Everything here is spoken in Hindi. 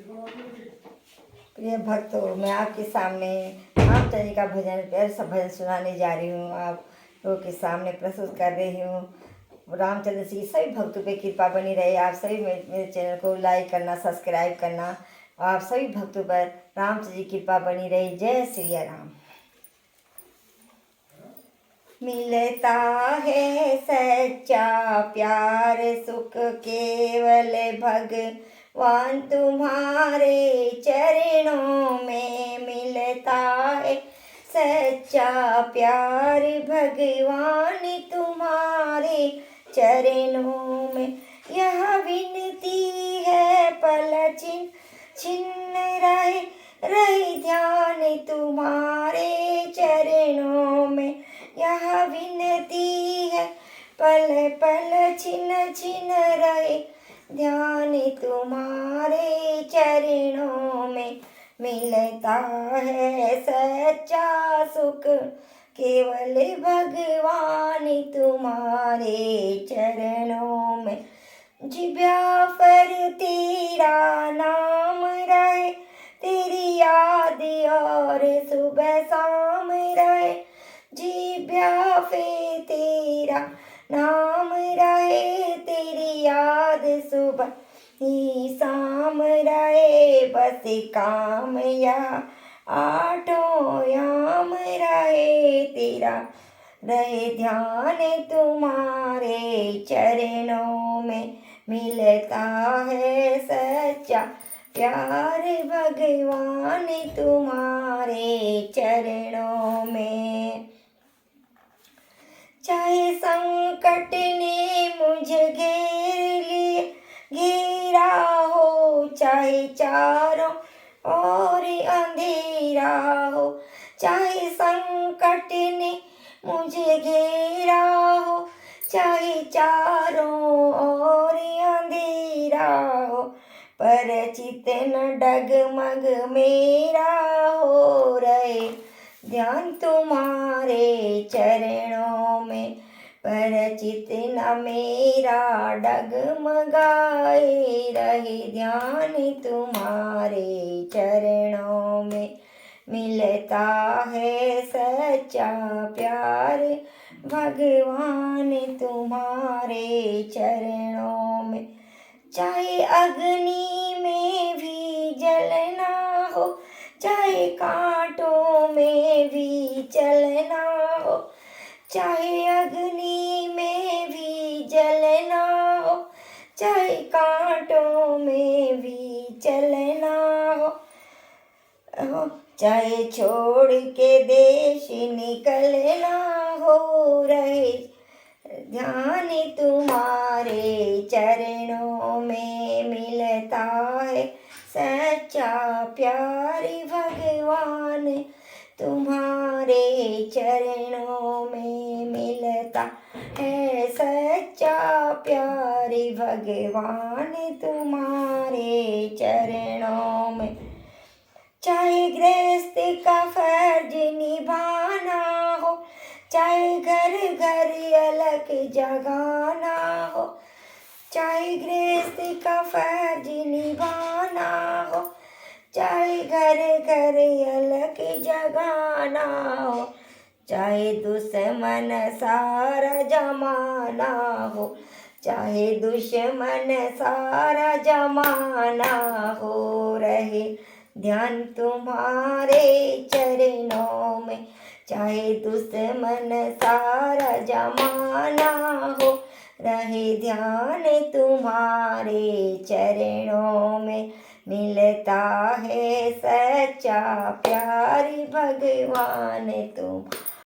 प्रिय भक्तों, मैं आपके सामने रामचंद्र जी का भजन प्यार सा भजन सुनाने जा रही हूँ। आप लोगों के सामने प्रस्तुत कर रही हूँ। रामचंद्र जी सभी भक्तों पे कृपा बनी रहे। आप सभी मेरे चैनल को लाइक करना, सब्सक्राइब करना। आप सभी भक्तों पर रामचंद्र जी कृपा बनी रही। जय श्री राम। मिलता है सच्चा प्यार सुख केवल भगवान तुम्हारे चरणों में मिलता है। सच्चा प्यार भगवान तुम्हारे चरणों में। यह विनती है पल छिन्न रहे रहे ध्यान तुम्हारे चरणों में। यह विनती है पल पल छिन्न रहे ध्यान तुम्हारे चरणों में। मिलता है सच्चा सुख केवल भगवान तुम्हारे चरणों में। जिब्या पर तेरा नाम रहे, तेरी याद और सुबह शाम रहे। जिब्या पे तेरा नाम रहे, तेरी याद सुबह ही शाम रहे। बस काम या आठों याम रहे, तेरा रहे ध्यान तुम्हारे चरणों में। मिलता है सच्चा प्यार भगवान तुम्हारे चरणों में। चाहे संकट ने मुझे घेरा हो, चाहे चारों ओर अंधेरा हो। चाहे संकट ने मुझे घेरा हो, चाहे चारों ओर अंधेरा हो। पर चित न डगमग मेरा हो रहे ध्यान तुम्हारे चरणों में। पर चित न मेरा डगमगाए रहे ध्यान तुम्हारे चरणों में। मिलता है सच्चा प्यार भगवान तुम्हारे चरणों में। चाहे अग्नि में भी जलना हो, चाहे कांटों में भी चलना हो। चाहे अग्नि में भी जलना हो, चाहे कांटों में भी चलना हो। चाहे छोड़ के देश निकलना हो, रहे ध्यान तुम्हारे चरणों में। मिलता है सच्चा प्यार भगवान तुम्हारे चरणों में। मिलता है सच्चा प्यार भगवान तुम्हारे चरणों में। चाहे गृहस्थ का फर्ज निभाना हो, चाहे घर घर अलग जगाना हो। चाहे गृहस्थ का फर्ज निभाना हो, चाहे घर घर अलग जगाना हो। चाहे दुश्मन सारा जमाना हो, चाहे दुश्मन सारा जमाना हो। रहे ध्यान तुम्हारे चरणों में। चाहे दुश्मन सारा जमाना हो, रहे ध्यान तुम्हारे चरणों में। मिलता है सच्चा प्यार भगवान तुम